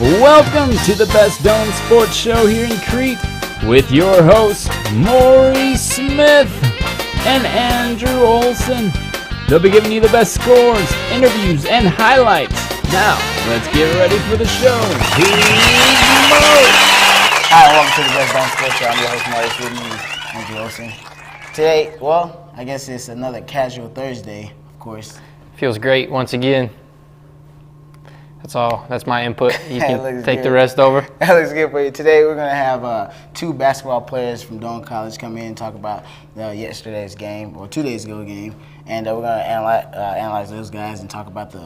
Welcome to the Best Known Sports Show here in Crete with your hosts, Maury Smith and Andrew Olson. They'll be giving you the best scores, interviews, and highlights. Now, let's get ready for the show. Here's Mo. Hi, welcome to the Best Known Sports Show. I'm your host, Maury Smith, Andrew Olson. Today, well, I guess it's another casual Thursday, of course. Feels great once again. That's all. That's my input. You can take good. The rest over. That looks good for you. Today we're going to have two basketball players from Doane College come in and talk about yesterday's game, or 2 days ago game, and we're going to analyze those guys and talk about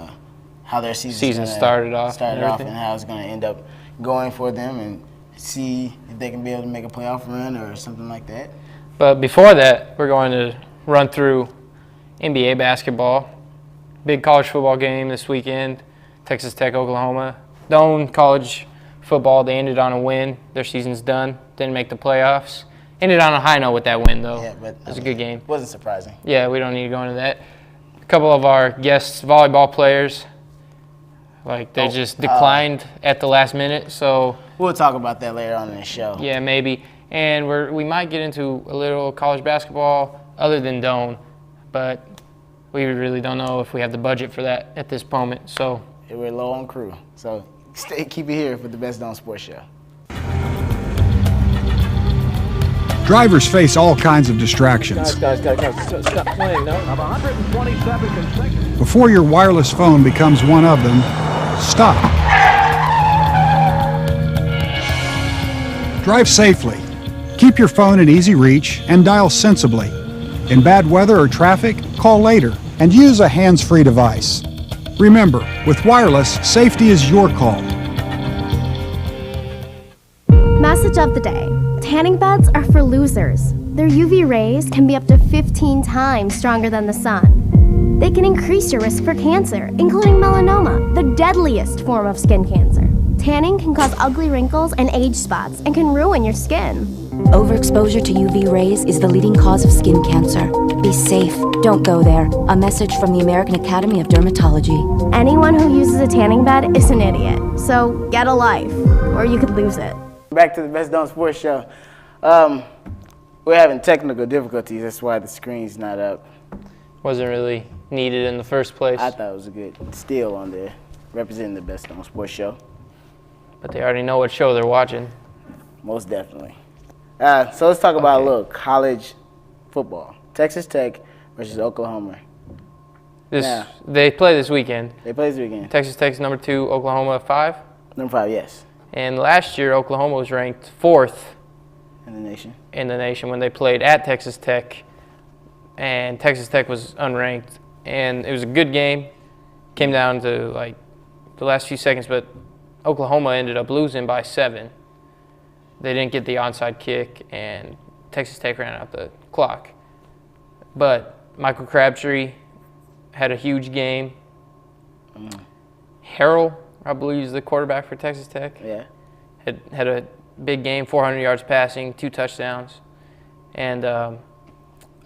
how their season started off and how it's going to end up going for them, and see if they can be able to make a playoff run or something like that. But before that, we're going to run through NBA basketball. Big college football game this weekend. Texas Tech, Oklahoma. Doane College football, they ended on a win. Their season's done. Didn't make the playoffs. Ended on a high note with that win, though. Yeah, but it was a good game. Wasn't surprising. Yeah, we don't need to go into that. A couple of our guests, volleyball players, they just declined at the last minute. So we'll talk about that later on in the show. Yeah, maybe. And we might get into a little college basketball other than Doane, but we really don't know if we have the budget for that at this moment. So we're low on crew. So keep it here for the Best Known Sports Show. Drivers face all kinds of distractions. Guys, stop playing. No. Of 127 consecutive. Before your wireless phone becomes one of them, stop. Drive safely. Keep your phone in easy reach and dial sensibly. In bad weather or traffic, call later and use a hands-free device. Remember, with wireless, safety is your call. Message of the day. Tanning beds are for losers. Their UV rays can be up to 15 times stronger than the sun. They can increase your risk for cancer, including melanoma, the deadliest form of skin cancer. Tanning can cause ugly wrinkles and age spots and can ruin your skin. Overexposure to UV rays is the leading cause of skin cancer. Be safe. Don't go there. A message from the American Academy of Dermatology. Anyone who uses a tanning bed is an idiot. So get a life, or you could lose it. Back to the Best Known Sports Show. We're having technical difficulties. That's why the screen's not up. Wasn't really needed in the first place. I thought it was a good steal on there, representing the Best Known Sports Show. But they already know what show they're watching. Most definitely. So let's talk about a little college football. Texas Tech versus Oklahoma. They play this weekend. They play this weekend. Texas Tech's number 2, Oklahoma 5. Number 5, yes. And last year, Oklahoma was ranked 4th in the nation when they played at Texas Tech. And Texas Tech was unranked. And it was a good game. Came down to the last few seconds, but Oklahoma ended up losing by 7. They didn't get the onside kick, and Texas Tech ran out the clock. But Michael Crabtree had a huge game. Harrell, I believe, is the quarterback for Texas Tech. Yeah. Had a big game, 400 yards passing, 2 touchdowns. And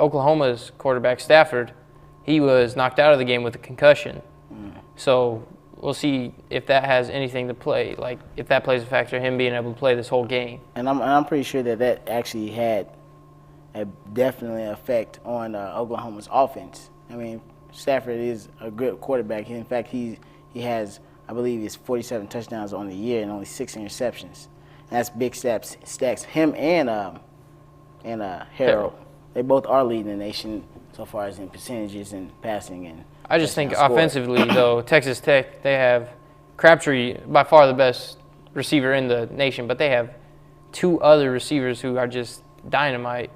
Oklahoma's quarterback, Stafford, he was knocked out of the game with a concussion. So we'll see if that has anything to play, if that plays a factor, him being able to play this whole game. And I'm pretty sure that actually had a definitely effect on Oklahoma's offense. I mean, Stafford is a good quarterback. In fact, he has, I believe, it's 47 touchdowns on the year and only 6 interceptions. And that's big stacks. Him and Harrell, they both are leading the nation so far as in percentages and passing and. I just think offensively, though, Texas Tech, they have Crabtree, by far the best receiver in the nation, but they have 2 other receivers who are just dynamite,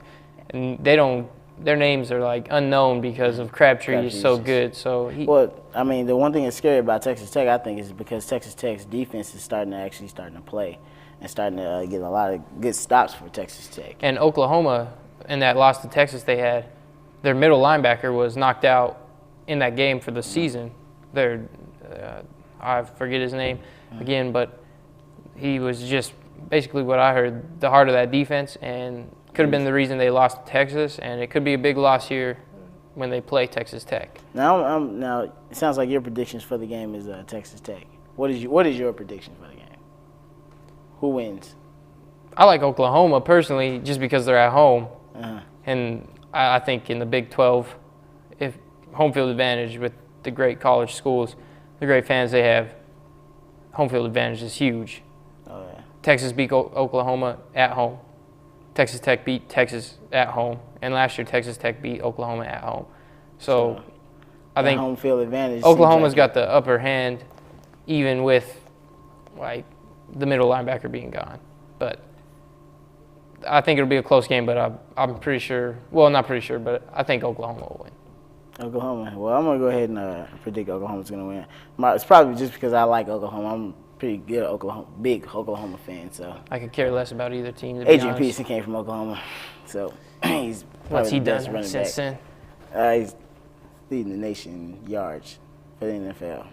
and their names are unknown because of Crabtree is so good. So well, I mean, the one thing that's scary about Texas Tech, I think, is because Texas Tech's defense is starting to play and starting to get a lot of good stops for Texas Tech. And Oklahoma, in that loss to Texas, their middle linebacker was knocked out in that game for the season. I forget his name again, but he was just basically what I heard, the heart of that defense, and could have been the reason they lost to Texas, and it could be a big loss here when they play Texas Tech. Now it sounds like your predictions for the game is Texas Tech. What is your prediction for the game? Who wins? I like Oklahoma personally just because they're at home. Uh-huh. And I think in the Big 12, if home field advantage with the great college schools, the great fans they have, home field advantage is huge. Oh, yeah. Texas beat Oklahoma at home. Texas Tech beat Texas at home. And last year, Texas Tech beat Oklahoma at home. So I think home field advantage. Oklahoma's got the upper hand, even with like the middle linebacker being gone. But I think it'll be a close game, but I'm pretty sure. Well, not pretty sure, but I think Oklahoma will win. Oklahoma. Well, I'm going to go ahead and predict Oklahoma's going to win. It's probably just because I like Oklahoma. I'm a pretty good big Oklahoma fan. So I could care less about either team, to be Adrian honest. Peterson came from Oklahoma. So he's What's probably he the best done running since back. then? He's leading the nation in yards for the NFL.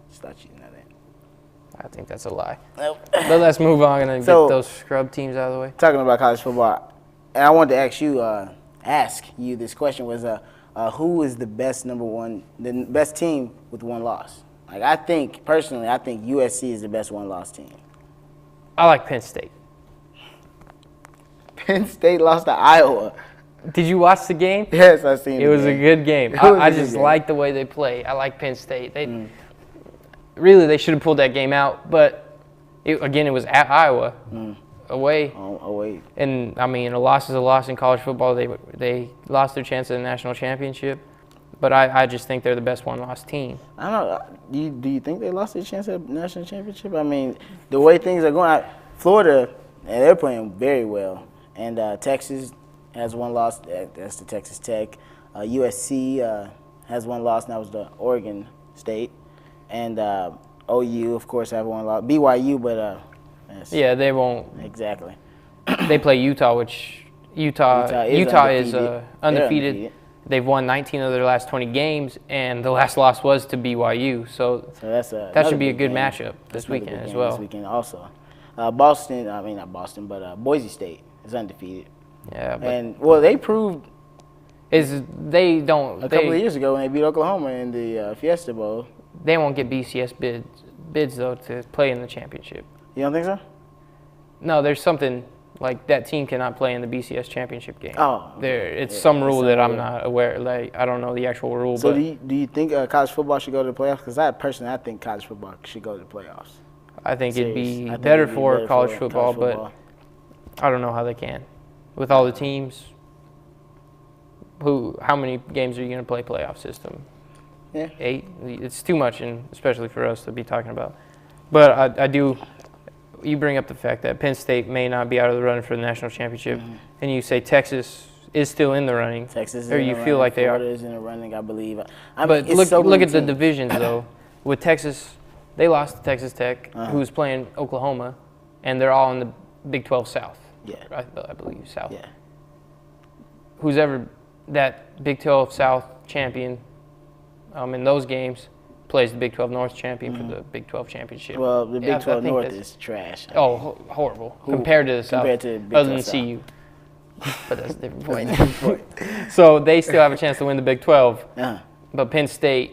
Just thought you'd know that. I think that's a lie. Nope. But let's move on and So- get those scrub teams out of the way. Talking about college football, and I wanted to ask you this question was, who is the best the best team with one loss? Like I think USC is the best one-loss team. I like Penn State. Penn State lost to Iowa. Did you watch the game? Yes, I seen it. It was a good game. It was I a good just game. like the way they play. I like Penn State. Really, they should have pulled that game out, but it was at Iowa, away. Oh wait. And I mean, a loss is a loss in college football. They lost their chance at the national championship, but I just think they're the best one-loss team. I don't know. Do you think they lost their chance at the national championship? I mean, the way things are going, Florida, they're playing very well, and Texas has one loss. That's the Texas Tech. USC has one loss, and that was the Oregon State. And OU, of course, have one loss. BYU, but Yeah, they won't. exactly. They play Utah, which Utah is They're undefeated. They've won 19 of their last 20 games, and the last loss was to BYU. So that should be a good matchup this weekend as well. This weekend also. Not Boston, but Boise State is undefeated. Yeah, but And they proved they don't a couple of years ago when they beat Oklahoma in the Fiesta Bowl. They won't get BCS bids though to play in the championship. You don't think so? No, there's something like that team cannot play in the BCS championship game. Oh, It's some rule some that I'm rule. not aware. Like I don't know the actual rule. So but do you think college football should go to the playoffs? Because I think college football should go to the playoffs. I think it'd Serious. be I think better it'd be for better college for football, but I don't know how they can. With all the teams, how many games are you going to play playoff system? Yeah. 8? It's too much, and especially for us to be talking about. But I do. You bring up the fact that Penn State may not be out of the running for the national championship, and you say Texas is still in the running. Texas is or in you the feel running. like they are. Florida is in the running, I believe. But it's so look many at the teams. divisions, though. With Texas, they lost to Texas Tech, who's playing Oklahoma, and they're all in the Big 12 South. Yeah. I believe South. Yeah. Who's ever that Big 12 South champion in those games plays the Big 12 North champion for the Big 12 championship. Well, the Yeah, Big 12 I think North that's- is trash. horrible compared to the South, compared to Big other 12 than CU. But that's a different point. So they still have a chance to win the Big 12. Uh-huh. But Penn State,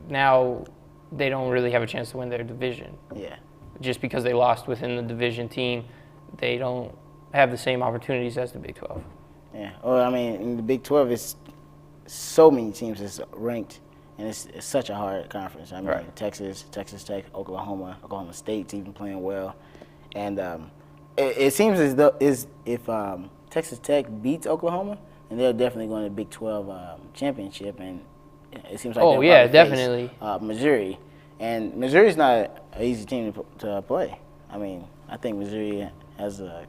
now they don't really have a chance to win their division. Yeah. Just because they lost within the division team, they don't have the same opportunities as the Big 12. Yeah. Well, I mean, in the Big 12, it's so many teams that's ranked, and it's such a hard conference. I mean, Right. Texas Tech, Oklahoma State's even playing well, and it seems as though if Texas Tech beats Oklahoma, then they're definitely going to the Big 12 championship, and it seems like Oh, they'll yeah, probably face, definitely. Missouri, and Missouri's not an easy team to play. I mean, I think Missouri has a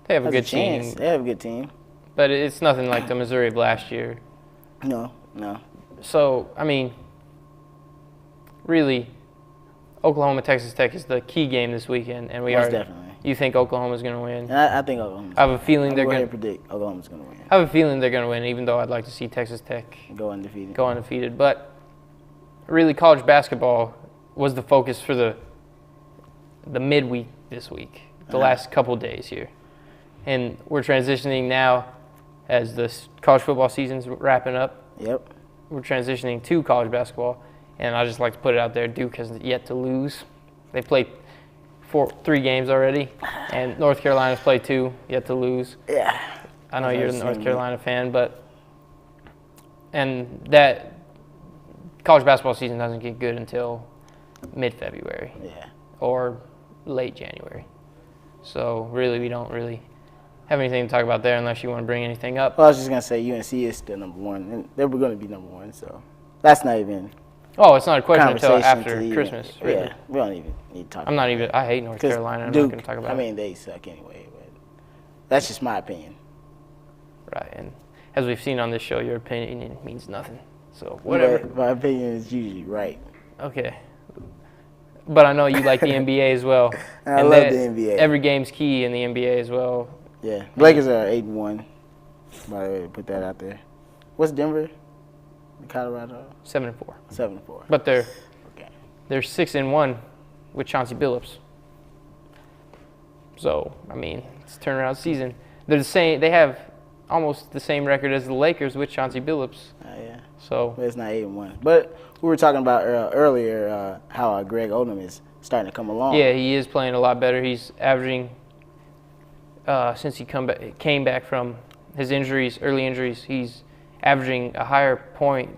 They have a good chance. team, They have a good team. but it's nothing like the Missouri of last year. No. So, I mean, really, Oklahoma Texas Tech is the key game this weekend, and Most definitely. You think Oklahoma's going to win? And I think Oklahoma's I have a feeling they're going going to predict Oklahoma's going to win. I have a feeling they're going to win, even though I'd like to see Texas Tech Go undefeated. go undefeated. But really, college basketball was the focus for the midweek this week, the last couple days here. And we're transitioning now as this college football season's wrapping up. Yep. We're transitioning to college basketball, and I just like to put it out there, Duke has yet to lose. They played 3 games already, and North Carolina's played 2, yet to lose. Yeah. I know you're a North Carolina fan, and that college basketball season doesn't get good until mid-February. Yeah. Or late January. So really, we don't really have anything to talk about there unless you want to bring anything up. Well, I was just gonna say UNC is still number 1, and they were gonna be number 1, so that's not even. Oh, it's not a question until conversation after to Christmas. even, Really. yeah, we don't even need to talk. I'm not even. I hate North Carolina. I'm Duke, not going to talk about I it. mean, they suck anyway, but that's just my opinion. Right, and as we've seen on this show, your opinion means nothing. So whatever. My opinion is usually right. Okay. But I know you like the NBA as well. I love the NBA. Every game's key in the NBA as well. Yeah, Lakers are 8-1. By the way, put that out there. What's Denver? Colorado? 7-4. 7-4. But they're Okay. 6-1 with Chauncey Billups. So I mean, it's a turnaround season. They're the same. They have almost the same record as the Lakers with Chauncey Billups. Yeah. So But it's not 8-1. But we were talking about earlier how Greg Odom is starting to come along. yeah, he is playing a lot better. He's averaging since he came back from his injuries, early injuries. He's averaging a higher point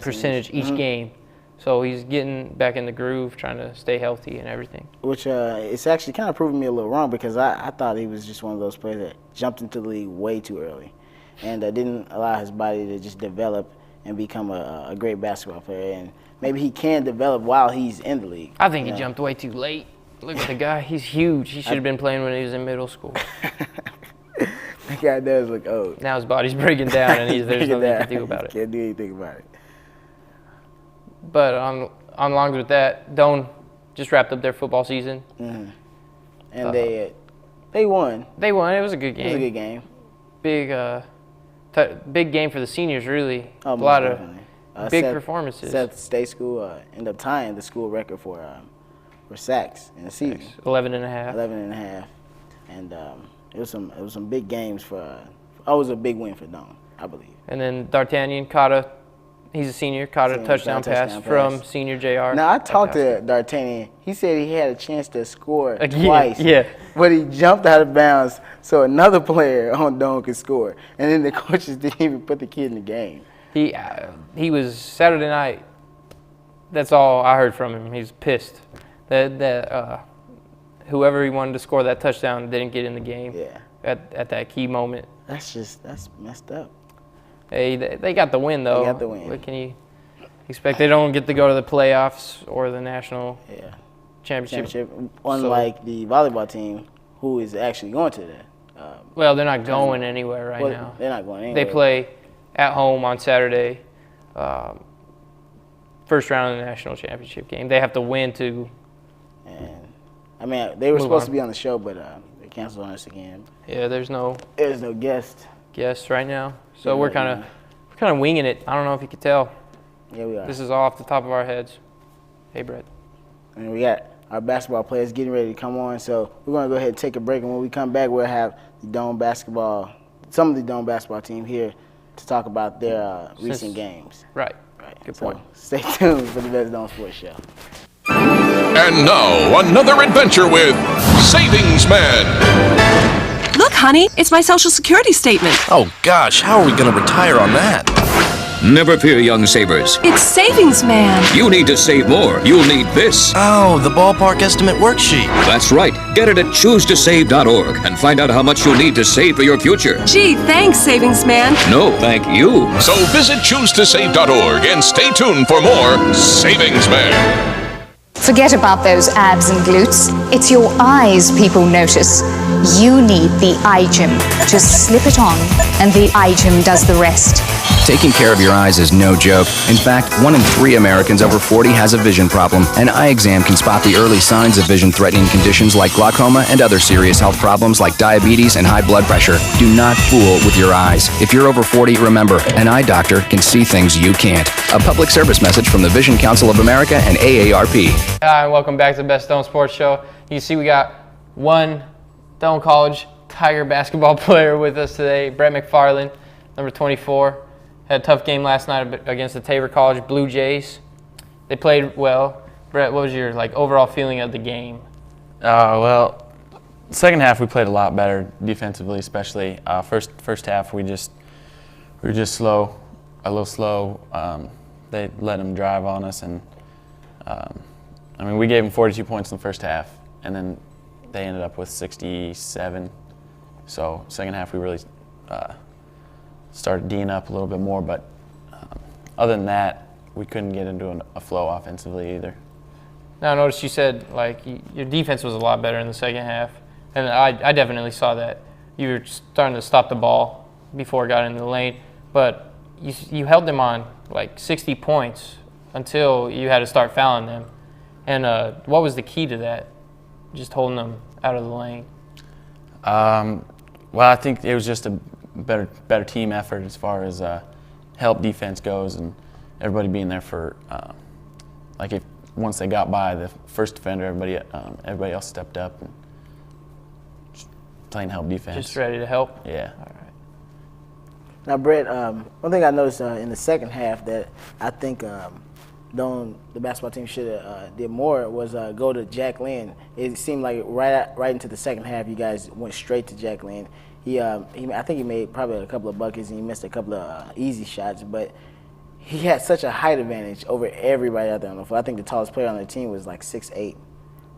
percentage each game. So he's getting back in the groove, trying to stay healthy and everything. Which it's actually kind of proving me a little wrong because I thought he was just one of those players that jumped into the league way too early and didn't allow his body to just develop and become a great basketball player. And maybe he can develop while he's in the league. I think he jumped way too late. Look at the guy. He's huge. He should have been playing when he was in middle school. That guy does look old. Now his body's breaking down, and there's nothing he can do about it. Can't do anything about it. But on along with that, Doane just wrapped up their football season. Mm-hmm. And they won. They won. It was a good game. It was a good game. Big game for the seniors, really. Oh, a lot of big Seth, performances. Seth State School ended up tying the school record for sacks in the season. 11 and a half. 11 and a half. And it was some big games for. It was a big win for Doane, I believe. And then D'Artagnan he's a senior, caught a touchdown pass from senior JR. Now, I talked to D'Artagnan. He said he had a chance to score twice. Yeah. But he jumped out of bounds so another player on Doane could score. And then the coaches didn't even put the kid in the game. He was Saturday night. That's all I heard from him. He's pissed that whoever he wanted to score that touchdown didn't get in the game. Yeah. At that key moment. That's messed up. Hey, they got the win though. They got the win. What can you expect? They don't get to go to the playoffs or the national championship. Unlike the volleyball team, who is actually going to the. Well, they're not going anywhere right now. They're not going anywhere. They play at home on Saturday. First round of the national championship game. They have to win to. And I mean, they were supposed to be on the show, but they canceled on us again. Yeah, there's no guest right now. So we're kind of winging it. I don't know if you could tell. Yeah, we are. This is all off the top of our heads. Hey, Brett. And we got our basketball players getting ready to come on. So we're going to go ahead and take a break. And when we come back, we'll have some of the Doane basketball team here to talk about their recent games. Right. Good point. So stay tuned for the Best Doane Sports Show. And now, another adventure with Savings Man. Look, honey, it's my Social Security statement. Oh, gosh, how are we going to retire on that? Never fear, young savers. It's Savings Man. You need to save more. You'll need this. Oh, the ballpark estimate worksheet. That's right. Get it at choosetosave.org and find out how much you'll need to save for your future. Gee, thanks, Savings Man. No, thank you. So visit choosetosave.org and stay tuned for more Savings Man. Forget about those abs and glutes. It's your eyes people notice. You need the eye gym. Just slip it on, and the eye gym does the rest. Taking care of your eyes is no joke. In fact, 1 in 3 Americans over 40 has a vision problem. An eye exam can spot the early signs of vision-threatening conditions like glaucoma and other serious health problems like diabetes and high blood pressure. Do not fool with your eyes. If you're over 40, remember, an eye doctor can see things you can't. A public service message from the Vision Council of America and AARP. Hi, and welcome back to the Best Doane Sports Show. You see we got one Doane College Tiger basketball player with us today, Brett McFarland, number 24. Had a tough game last night against the Tabor College Blue Jays. They played well. Brett, what was your overall feeling of the game? Well, second half we played a lot better defensively, especially first half we were just slow, a little slow. They let them drive on us, and I mean we gave them 42 points in the first half, and then they ended up with 67. So second half we really started D'ing up a little bit more, but other than that, we couldn't get into a flow offensively either. Now I noticed you said like your defense was a lot better in the second half, and I definitely saw that. You were starting to stop the ball before it got into the lane, but you held them on like 60 points until you had to start fouling them. And what was the key to that? Just holding them out of the lane. Well, I think it was just a better team effort as far as help defense goes, and everybody being there for like if once they got by the first defender, everybody else stepped up and just playing help defense. Just ready to help. Yeah. All right. Now, Brett, one thing I noticed in the second half that I think the basketball team should have did more was go to Jack Lynn. It seemed like right into the second half, you guys went straight to Jack Lynn. I think he made probably a couple of buckets and he missed a couple of easy shots, but he had such a height advantage over everybody out there on the floor. I think the tallest player on the team was like 6'8"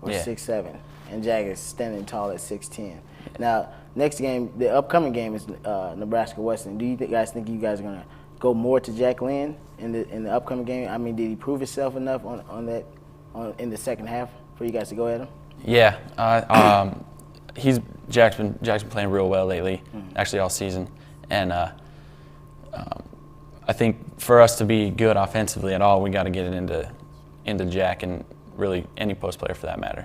or 6'7", and Jack is standing tall at 6'10". Now, next game, the upcoming game is Nebraska Western. Do you guys think you guys are gonna go more to Jack Lynn in the upcoming game? I mean, did he prove himself enough in the second half for you guys to go at him? Yeah, Jack's been playing real well lately, actually all season, and I think for us to be good offensively at all, we got to get it into Jack and really any post player for that matter.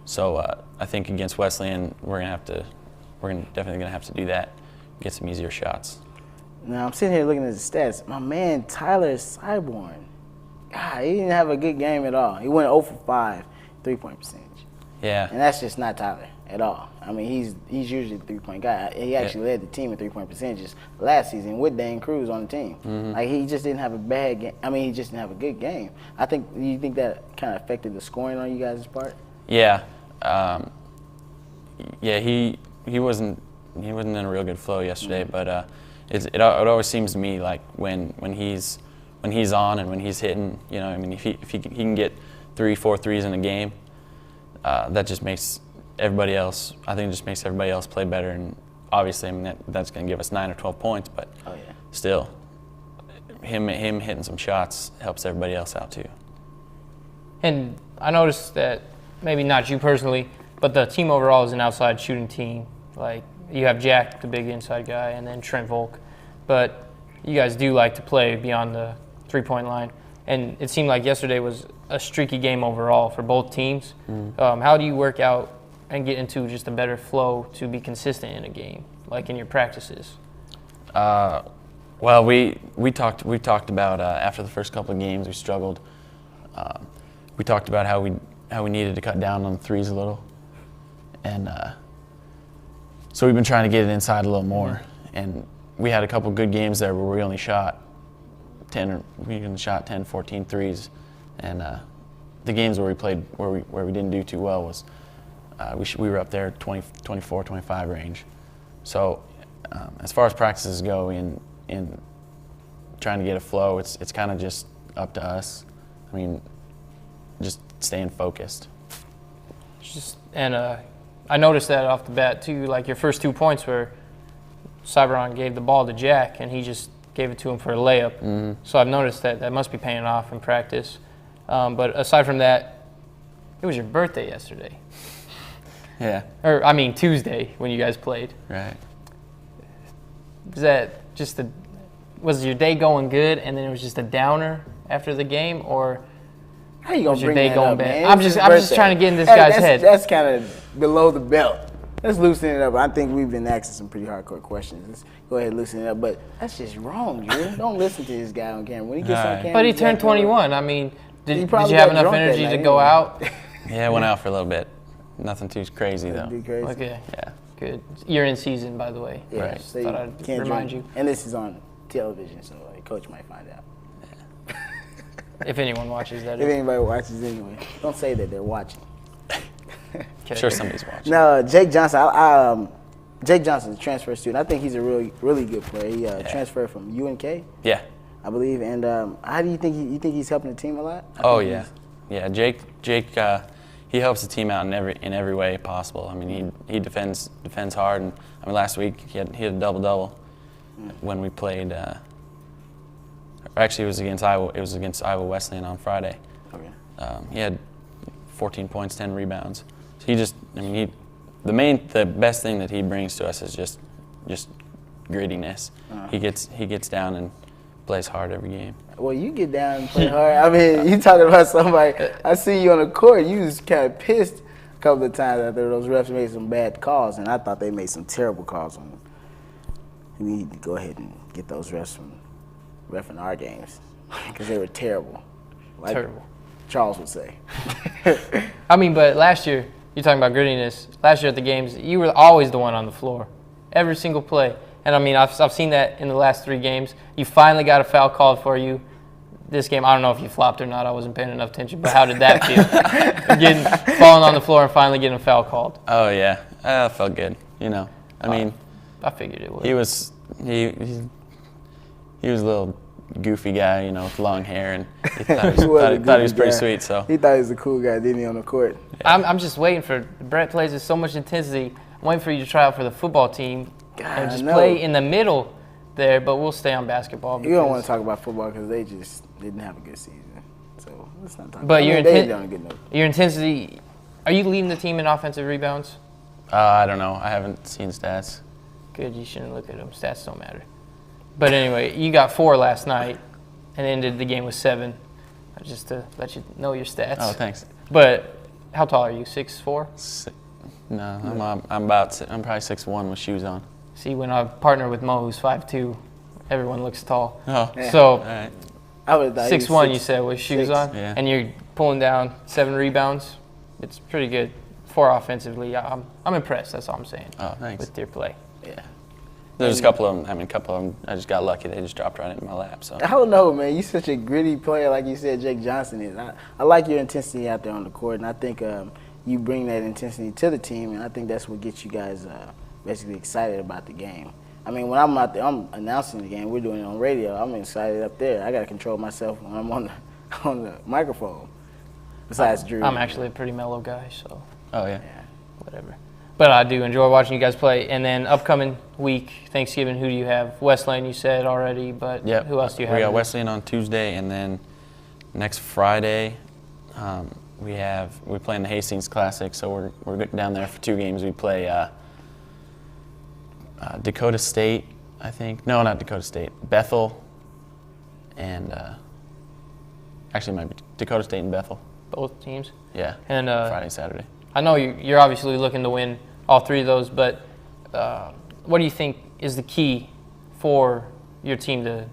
So I think against Wesleyan, we're definitely gonna have to do that, get some easier shots. Now I'm sitting here looking at the stats. My man Tyler Cyborn, God, he didn't have a good game at all. He went 0 for 5, 3-point percentage. Yeah. And that's just not Tyler at all. I mean, he's usually a 3-point guy. He actually led the team in 3-point percentages last season with Dane Cruz on the team. Mm-hmm. Like, he just didn't have a bad game. I mean, he just didn't have a good game. You think that kind of affected the scoring on you guys' part? Yeah. He wasn't in a real good flow yesterday, but it always seems to me like when he's on and when he's hitting, you know, I mean, if he can get 3-4 threes in a game, that just makes everybody else. I think it just makes everybody else play better, and obviously, I mean that's going to give us 9 or 12 points, but still, him hitting some shots helps everybody else out too. And I noticed that maybe not you personally, but the team overall is an outside shooting team. Like, you have Jack, the big inside guy, and then Trent Volk, but you guys do like to play beyond the 3-point line. And it seemed like yesterday was a streaky game overall for both teams. How do you work out and get into just a better flow to be consistent in a game, like in your practices? Well, we talked about after the first couple of games we struggled. We talked about how we needed to cut down on the threes a little, and so we've been trying to get it inside a little more. And we had a couple good games there where we only shot 10, 14 threes, and the games where we played where we didn't do too well was we were up there 24, 25 range. So as far as practices go in trying to get a flow, it's kind of just up to us. I mean, just staying focused. I noticed that off the bat too, like your first 2 points where Cyberon gave the ball to Jack and he just gave it to him for a layup. Mm-hmm. So I've noticed that must be paying off in practice. But aside from that, it was your birthday yesterday. Yeah. Or, I mean, Tuesday when you guys played. Right. Was that was your day going good and then it was just a downer after the game, or how you gonna was your bring day that going up, bad? man? I'm just trying to get in this guy's head. That's kind of below the belt. Let's loosen it up. I think we've been asking some pretty hardcore questions. Let's go ahead and loosen it up. But that's just wrong, Drew. Don't listen to this guy on camera. When he gets on camera, but he turned 21. I mean, did you have enough energy to go out? Yeah, I went out for a little bit. Nothing too crazy though. Too crazy. Okay. Yeah. Good. You're in season, by the way. Yeah. Right. So thought I'd remind you. And this is on television, so coach might find out. Yeah. If anyone watches that. If anybody watches anyway. Don't say that they're watching. I'm sure somebody's watching. No, Jake Johnson. Jake Johnson's a transfer student. I think he's a really good player. He transferred from UNK. Yeah. I believe. And how do you think you think he's helping the team a lot? Yeah. Jake, he helps the team out in every way possible. I mean, he defends hard, and I mean last week he had a double when we played. Actually, it was against Iowa. It was against Iowa Wesleyan on Friday. Okay. He had 14 points, 10 rebounds. So the best thing that he brings to us is just grittiness. He gets down and plays hard every game. Well, you get down and play hard. I mean, you talking about somebody. I see you on the court. You was kind of pissed a couple of times after those refs made some bad calls, and I thought they made some terrible calls on them. We need to go ahead and get those refs from reffing our games because they were terrible. Like terrible. Charles would say. I mean, but last year, you're talking about grittiness. Last year at the games, you were always the one on the floor, every single play. And I mean, I've seen that in the last 3 games. You finally got a foul called for you. This game, I don't know if you flopped or not. I wasn't paying enough attention. But how did that feel? Falling on the floor and finally getting a foul called. Oh yeah, it felt good. You know, I mean, I figured it would. He was a little goofy guy, you know, with long hair, and he thought he was pretty sweet. So he thought he was a cool guy, didn't he, on the court? Yeah. I'm just waiting for Brett plays with so much intensity. I'm waiting for you to try out for the football team and just play in the middle there. But we'll stay on basketball. You don't want to talk about football because they just didn't have a good season. So let's not talk. But your intensity. Are you leading the team in offensive rebounds? I don't know. I haven't seen stats. Good. You shouldn't look at them. Stats don't matter. But anyway, you got 4 last night and ended the game with 7. Just to let you know your stats. Oh, thanks. But how tall are you? 6'4"? No, I'm probably 6'1" with shoes on. See, when I partner with Mo, who's 5'2", everyone looks tall. Oh, yeah. So, all right. 6'1", you said, with shoes on, yeah. and you're pulling down 7 rebounds. It's pretty good. 4 offensively. I'm impressed. That's all I'm saying. Oh, thanks. With your play. Yeah. There's a couple of them. I just got lucky. They just dropped right into my lap. So I don't know, man. You're such a gritty player, like you said, Jake Johnson is. I like your intensity out there on the court, and I think you bring that intensity to the team, and I think that's what gets you guys basically excited about the game. I mean, when I'm out there, I'm announcing the game. We're doing it on radio. I'm excited up there. I got to control myself when I'm on the microphone. Besides Drew. I'm actually a pretty mellow guy, so. Oh, yeah. Whatever. But I do enjoy watching you guys play. And then upcoming week, Thanksgiving, who do you have? Wesleyan, you said already, but who else do you have? We got Wesleyan on Tuesday, and then next Friday we play in the Hastings Classic, so we're down there for 2 games. We play Dakota State, I think. No, not Dakota State. Bethel, and actually it might be Dakota State and Bethel. Both teams? Yeah, and Friday, Saturday. I know you're obviously looking to win all 3 of those, but what do you think is the key for your team to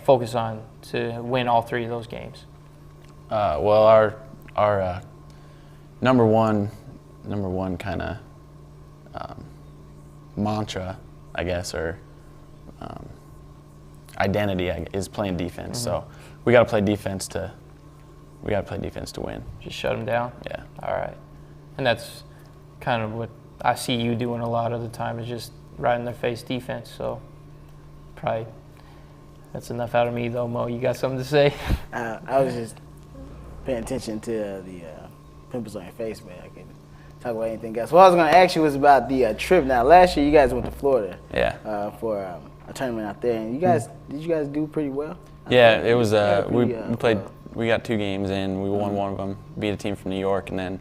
focus on to win all 3 of those games? Well, our number one kind of mantra, I guess, or identity is playing defense. Mm-hmm. So we got to play defense to win. Just shut them down. Yeah. All right. And that's kind of what I see you doing a lot of the time, is just right in their face defense. So probably that's enough out of me, though. Mo, you got something to say? I was just paying attention to the pimples on your face, man. I can talk about anything else. What I was going to ask you was about the trip. Now, last year you guys went to Florida for a tournament out there, and did you guys do pretty well? Yeah, it was. We played. We got 2 games in. We won one of them, beat a team from New York, and then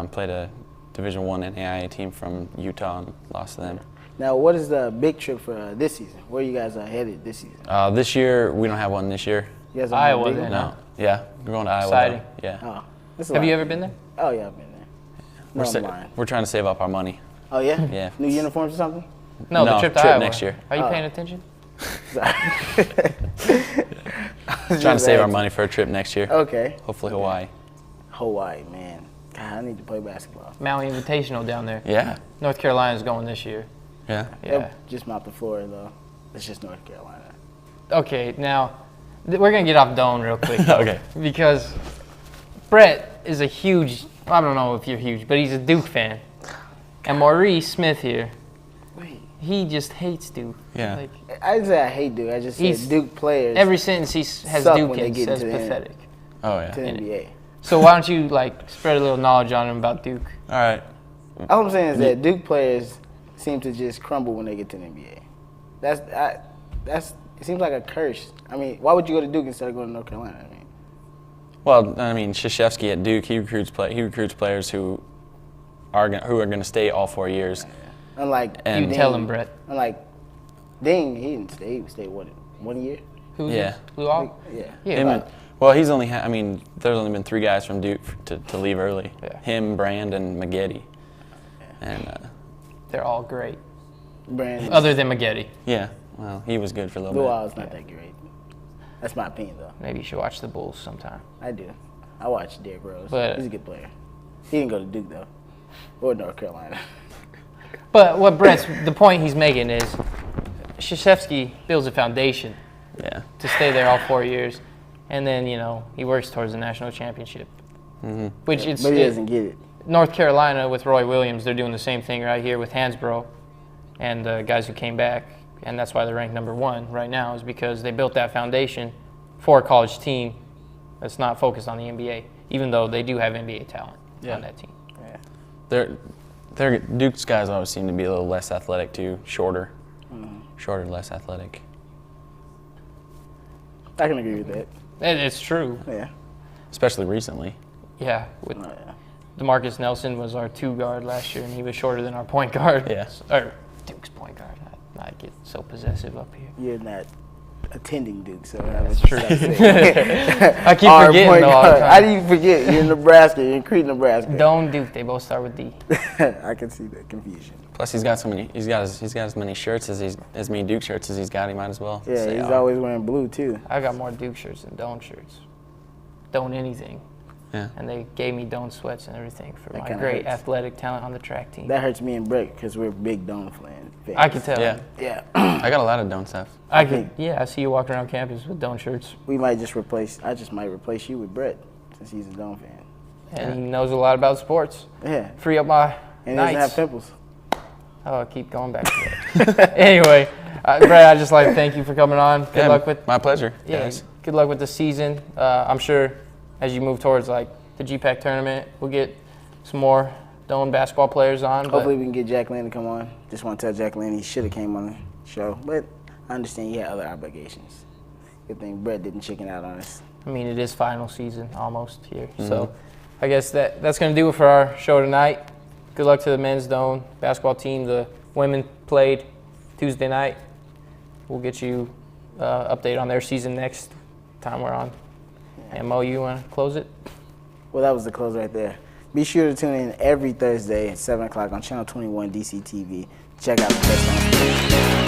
played a Division I NAIA team from Utah and lost to them. Now, what is the big trip for this season? Where you guys are headed this season? This year, we don't have one this year. You guys Iowa, then? No. Yeah, we're going to Iowa. Exciting. Yeah. Oh. Have you ever been there? Oh, yeah, I've been there. No, we're trying to save up our money. Oh, yeah? Yeah. New uniforms or something? No, the trip to Iowa. Next year. Are you paying attention? Trying to save our money for a trip next year. Okay. Hopefully Hawaii. Hawaii, man. God, I need to play basketball. Maui Invitational down there. Yeah. North Carolina's going this year. Yeah. Yeah. Just out to Florida, though. It's just North Carolina. Okay, now, we're going to get off Doan real quick. Okay. Because Brett is a huge I don't know if you're huge, but he's a Duke fan. And Maurice Smith here, he just hates Duke. Yeah. Like, I didn't say I hate Duke. I just said Duke players. Every sentence he has suck Duke when in they get says into the pathetic. Oh, yeah. To the NBA. So why don't you like spread a little knowledge on him about Duke? All right. All I'm saying is that Duke players seem to just crumble when they get to the NBA. It seems like a curse. I mean, why would you go to Duke instead of going to North Carolina? I mean, Well, I mean, Krzyzewski at Duke, he recruits players who are going to stay all 4 years. Unlike you tell him, Brett. Unlike Ding, he didn't stay. He stayed what, 1 year? Who's Yeah. Who all? Yeah. Well, he's only. I mean, there's only been 3 guys from Duke to leave early. Yeah. Him, Brand, and Maggette. And they're all great. Brand. Other than Maggette. Yeah. Well, he was good for a little bit. Luau's not that great. That's my opinion, though. Maybe you should watch the Bulls sometime. I do. I watch Derrick Rose. But he's a good player. He didn't go to Duke, though. Or North Carolina. But what the point he's making is Krzyzewski builds a foundation to stay there all 4 years. And then, he works towards the national championship. Mm-hmm. But he doesn't get it. North Carolina with Roy Williams, they're doing the same thing right here with Hansbrough and the guys who came back. And that's why they're ranked number 1 right now, is because they built that foundation for a college team that's not focused on the NBA, even though they do have NBA talent on that team. Yeah. Duke's guys always seem to be a little less athletic too, shorter, less athletic. I can agree with that. It's true. Yeah. Especially recently. Yeah. DeMarcus Nelson was our 2 guard last year, and he was shorter than our point guard. Yeah. Or Duke's point guard. I get so possessive up here. You're not attending Duke, so that's true. I keep Our forgetting point though all the guard. time. How do you forget? You're in Nebraska. You're in Crete, Nebraska. Don't Duke. They both start with D. I can see the confusion. Plus, he's got so many. He's got as many shirts as many Duke shirts as he's got. He might as well. Yeah, say, he's always wearing blue too. I got more Duke shirts than Doan shirts. Don't anything. Yeah. And they gave me Doan sweats and everything for That my kinda great hurts. athletic talent on the track team. That hurts me and Brett because we're big Doan fans. I can tell. Yeah. Yeah. I got a lot of Don't stuff. I see you walking around campus with Doan shirts. We might just I just might replace you with Brett since he's a Doan fan. And he knows a lot about sports. Yeah. Free up my And he nights. doesn't have pimples. Oh, I keep going back to that. Anyway, Brett, I'd just like to thank you for coming on. Good luck with. My pleasure. Yeah. Guys. Good luck with the season. I'm sure as you move towards like the GPAC tournament, we'll get some more Doan basketball players on. Hopefully we can get Jack Lynn to come on. Just want to tell Jack Lynn he should have came on the show, but I understand he had other obligations. Good thing Brett didn't chicken out on us. I mean, it is final season almost here. So I guess that's going to do it for our show tonight. Good luck to the men's Doan basketball team. The women played Tuesday night. We'll get you update on their season next time we're on. And Mo, you want to close it? Well, that was the close right there. Be sure to tune in every Thursday at 7 o'clock on Channel 21 DC TV. Check out the best on